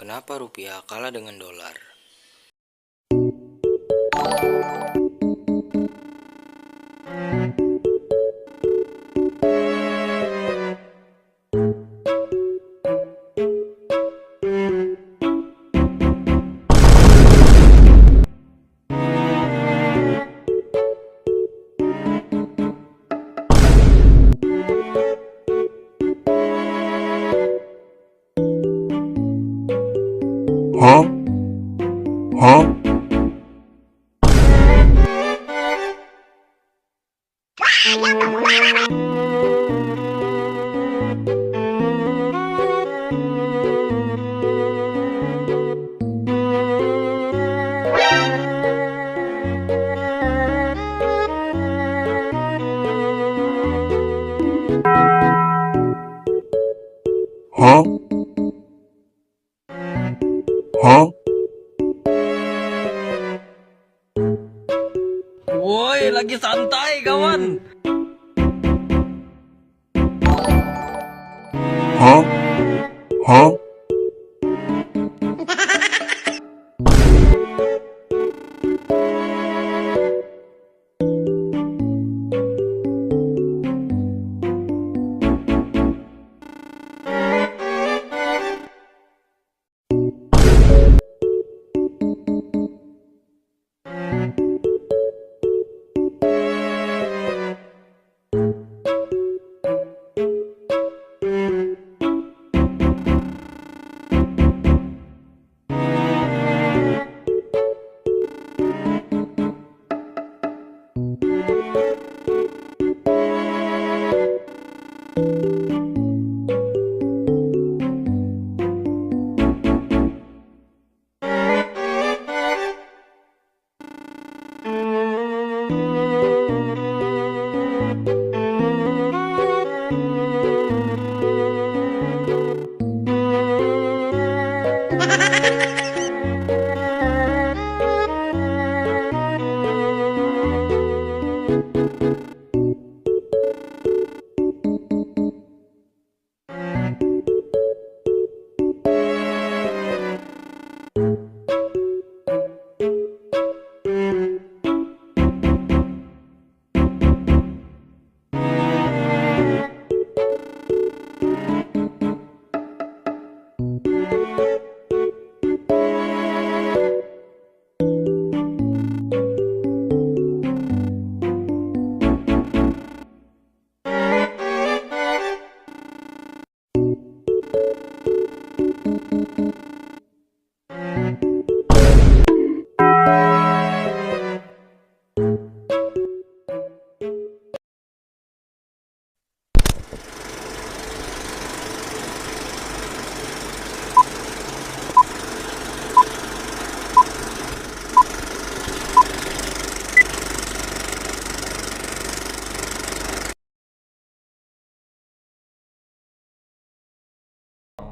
Kenapa rupiah kalah dengan dolar? Huh? Huh? Huh? Huh? Woi, lagi santai kawan. Huh? Huh?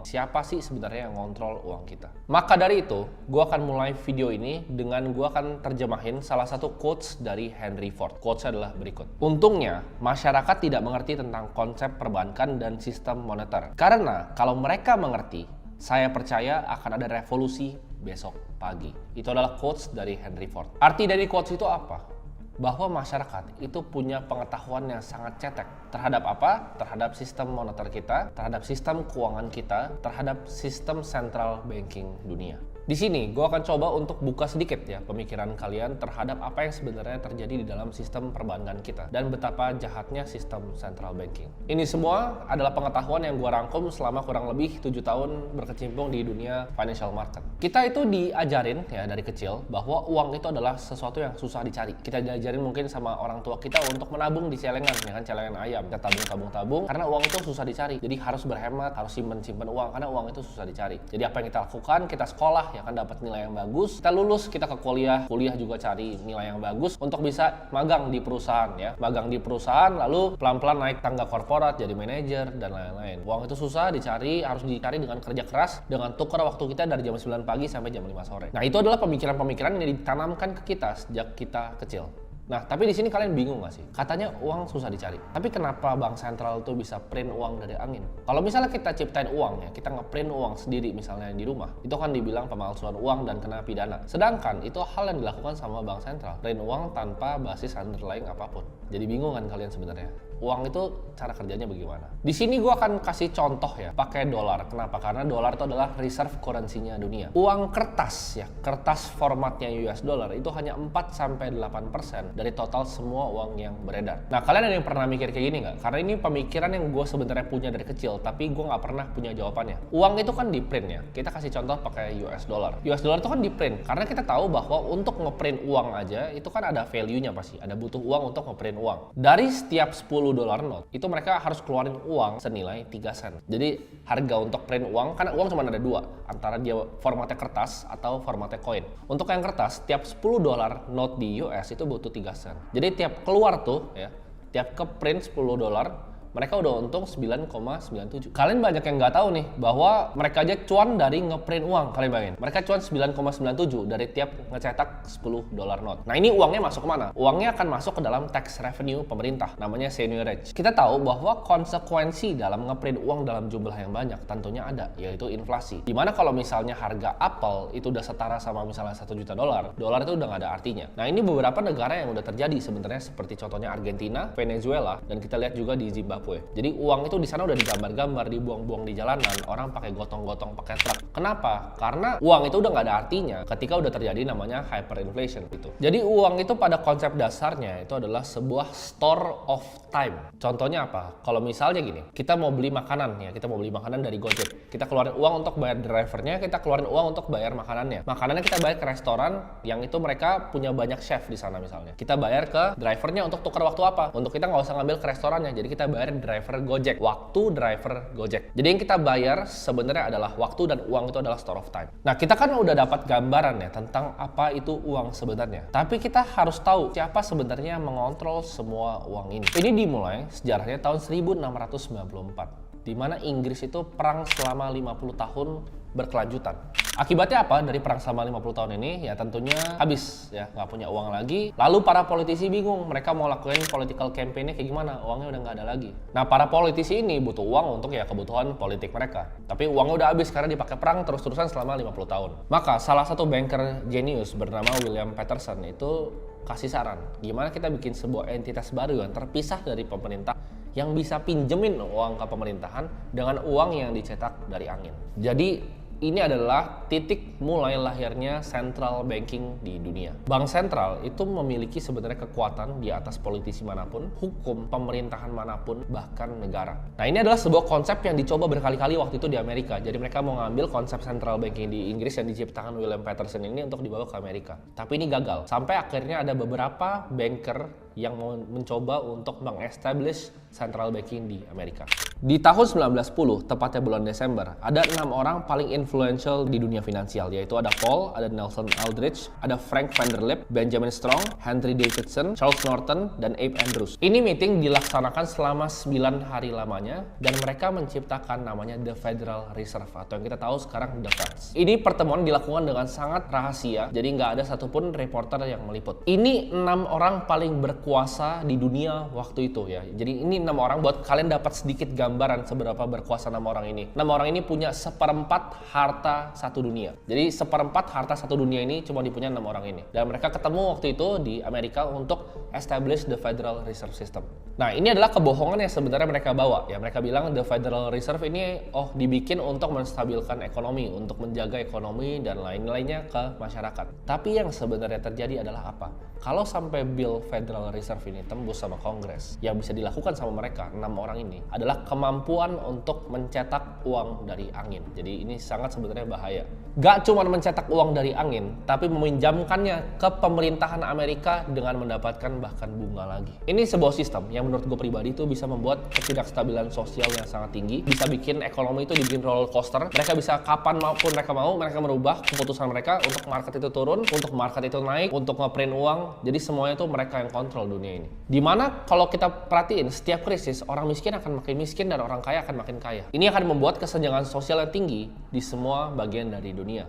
Siapa sih sebenarnya yang ngontrol uang kita? Maka dari itu, gue akan mulai video ini dengan gue akan terjemahin salah satu quotes dari Henry Ford. Quotes adalah berikut. Untungnya, masyarakat tidak mengerti tentang konsep perbankan dan sistem moneter. Karena kalau mereka mengerti, saya percaya akan ada revolusi besok pagi. Itu adalah quotes dari Henry Ford. Arti dari quotes itu apa? Bahwa masyarakat itu punya pengetahuan yang sangat cetek terhadap apa? Terhadap sistem moneter kita, terhadap sistem keuangan kita, terhadap sistem central banking dunia. Di sini gue akan coba untuk buka sedikit ya pemikiran kalian terhadap apa yang sebenarnya terjadi di dalam sistem perbankan kita dan betapa jahatnya sistem central banking. Ini semua adalah pengetahuan yang gue rangkum selama kurang lebih 7 tahun berkecimpung di dunia financial market. Kita itu diajarin ya dari kecil bahwa uang itu adalah sesuatu yang susah dicari. Kita diajarin mungkin sama orang tua kita untuk menabung di celengan, ya kan, celengan ayam. Kita tabung karena uang itu susah dicari. Jadi harus berhemat, harus simpen uang karena uang itu susah dicari. Jadi apa yang kita lakukan? Kita sekolah ya kan, dapat nilai yang bagus, kita lulus, kita ke kuliah juga cari nilai yang bagus untuk bisa magang di perusahaan ya, magang di perusahaan lalu pelan-pelan naik tangga korporat jadi manajer dan lain-lain. Uang itu susah dicari, harus dicari dengan kerja keras, dengan tukar waktu kita dari jam 9 pagi sampai jam 5 sore. Nah, itu adalah pemikiran-pemikiran yang ditanamkan ke kita sejak kita kecil. Nah, tapi di sini kalian bingung nggak sih? Katanya uang susah dicari. Tapi kenapa bank sentral itu bisa print uang dari angin? Kalau misalnya kita ciptain uang ya, kita ngeprint uang sendiri misalnya di rumah, itu kan dibilang pemalsuan uang dan kena pidana. Sedangkan itu hal yang dilakukan sama bank sentral, print uang tanpa basis underlying apapun. Jadi bingung kan kalian sebenarnya? Uang itu cara kerjanya bagaimana? Di sini gue akan kasih contoh ya, pakai dolar. Kenapa? Karena dolar itu adalah reserve currency-nya dunia. Uang kertas ya, kertas formatnya US dollar itu hanya 4-8% dari total semua uang yang beredar. Nah, kalian ada yang pernah mikir kayak gini nggak? Karena ini pemikiran yang gue sebenarnya punya dari kecil, tapi gue nggak pernah punya jawabannya. Uang itu kan di print ya. Kita kasih contoh pakai US dollar. US dollar itu kan di print, karena kita tahu bahwa untuk ngeprint uang aja itu kan ada value-nya pasti. Ada butuh uang untuk ngeprint uang. Dari setiap 10 dolar note, itu mereka harus keluarin uang senilai 3 sen. Jadi harga untuk print uang, karena uang cuma ada dua, antara dia formatnya kertas atau formatnya koin. Untuk yang kertas, tiap 10 dolar note di US itu butuh 3 sen. Jadi tiap keluar tuh ya, tiap ke print 10 dolar, mereka udah untung 9,97. Kalian banyak yang nggak tahu nih bahwa mereka aja cuan dari ngeprint uang. Kalian bayangin, mereka cuan 9,97 dari tiap ngecetak 10 dolar note. Nah, ini uangnya masuk kemana? Uangnya akan masuk ke dalam tax revenue pemerintah, namanya seigniorage. Kita tahu bahwa konsekuensi dalam ngeprint uang dalam jumlah yang banyak tentunya ada, yaitu inflasi. Dimana kalau misalnya harga apel itu udah setara sama misalnya 1 juta dolar, dolar itu udah nggak ada artinya. Nah, ini beberapa negara yang udah terjadi sebenarnya, seperti contohnya Argentina, Venezuela, dan kita lihat juga di Zimbabwe. Jadi uang itu di sana udah digambar-gambar, dibuang-buang di jalanan, orang pakai gotong-gotong, pakai truk. Kenapa? Karena uang itu udah nggak ada artinya ketika udah terjadi namanya hyperinflation gitu. Jadi uang itu pada konsep dasarnya itu adalah sebuah store of time. Contohnya apa? Kalau misalnya gini, kita mau beli makanan ya, kita mau beli makanan dari Gojek. Kita keluarin uang untuk bayar drivernya, kita keluarin uang untuk bayar makanannya. Makanannya kita bayar ke restoran yang itu mereka punya banyak chef di sana misalnya. Kita bayar ke drivernya untuk tukar waktu apa? Untuk kita nggak usah ngambil ke restorannya, jadi kita bayar driver Gojek, waktu driver Gojek. Jadi yang kita bayar sebenarnya adalah waktu, dan uang itu adalah store of time. Nah, kita kan udah dapat gambaran ya tentang apa itu uang sebenarnya. Tapi kita harus tahu siapa sebenarnya yang mengontrol semua uang ini. Ini dimulai sejarahnya tahun 1694, di mana Inggris itu perang selama 50 tahun berkelanjutan. Akibatnya apa dari perang selama 50 tahun ini? Ya tentunya habis ya, nggak punya uang lagi. Lalu para politisi bingung, mereka mau lakuin political campaign-nya kayak gimana? Uangnya udah nggak ada lagi. Nah, para politisi ini butuh uang untuk ya kebutuhan politik mereka. Tapi uangnya udah habis karena dipakai perang terus-terusan selama 50 tahun. Maka salah satu banker jenius bernama William Patterson itu kasih saran, gimana kita bikin sebuah entitas baru yang terpisah dari pemerintah, yang bisa pinjemin uang ke pemerintahan dengan uang yang dicetak dari angin. Jadi ini adalah titik mulai lahirnya central banking di dunia. Bank sentral itu memiliki sebenarnya kekuatan di atas politisi manapun, hukum, pemerintahan manapun, bahkan negara. Nah, ini adalah sebuah konsep yang dicoba berkali-kali waktu itu di Amerika. Jadi mereka mau ngambil konsep central banking di Inggris yang diciptakan William Patterson ini untuk dibawa ke Amerika. Tapi ini gagal. Sampai akhirnya ada beberapa banker yang mau mencoba untuk meng-establish central banking di Amerika. Di tahun 1910, tepatnya bulan Desember, ada 6 orang paling influential di dunia finansial, yaitu ada Paul, ada Nelson Aldrich, ada Frank Vanderlip, Benjamin Strong, Henry Davidson, Charles Norton, dan Abe Andrews. Ini meeting dilaksanakan selama 9 hari lamanya, dan mereka menciptakan namanya The Federal Reserve, atau yang kita tahu sekarang The Fed. Ini pertemuan dilakukan dengan sangat rahasia, jadi nggak ada satupun reporter yang meliput. Ini 6 orang paling berkuasa di dunia waktu itu ya. Jadi ini 6 orang, buat kalian dapat sedikit gambaran seberapa berkuasa 6 orang ini. 6 orang ini punya 1/4 harta satu dunia. Jadi 1/4 harta satu dunia ini cuma dipunya 6 orang ini. Dan mereka ketemu waktu itu di Amerika untuk establish the Federal Reserve System. Nah, ini adalah kebohongan yang sebenarnya mereka bawa ya. Mereka bilang the Federal Reserve ini dibikin untuk menstabilkan ekonomi, untuk menjaga ekonomi dan lain-lainnya ke masyarakat. Tapi yang sebenarnya terjadi adalah apa? Kalau sampai Bill Federal Reserve ini tembus sama Kongres, yang bisa dilakukan sama mereka 6 orang ini adalah kemampuan untuk mencetak uang dari angin. Jadi ini sangat sebenarnya bahaya. Gak cuma mencetak uang dari angin, tapi meminjamkannya ke pemerintahan Amerika dengan mendapatkan bahkan bunga lagi. Ini sebuah sistem yang menurut gue pribadi itu bisa membuat ketidakstabilan sosial yang sangat tinggi, bisa bikin ekonomi itu dibikin roller coaster. Mereka bisa kapan maupun mereka mau, mereka merubah keputusan mereka untuk market itu turun, untuk market itu naik, untuk ngeprint uang. Jadi semuanya itu mereka yang kontrol dunia ini. Dimana kalau kita perhatiin, setiap krisis orang miskin akan makin miskin dan orang kaya akan makin kaya. Ini akan membuat kesenjangan sosial yang tinggi di semua bagian dari dunia.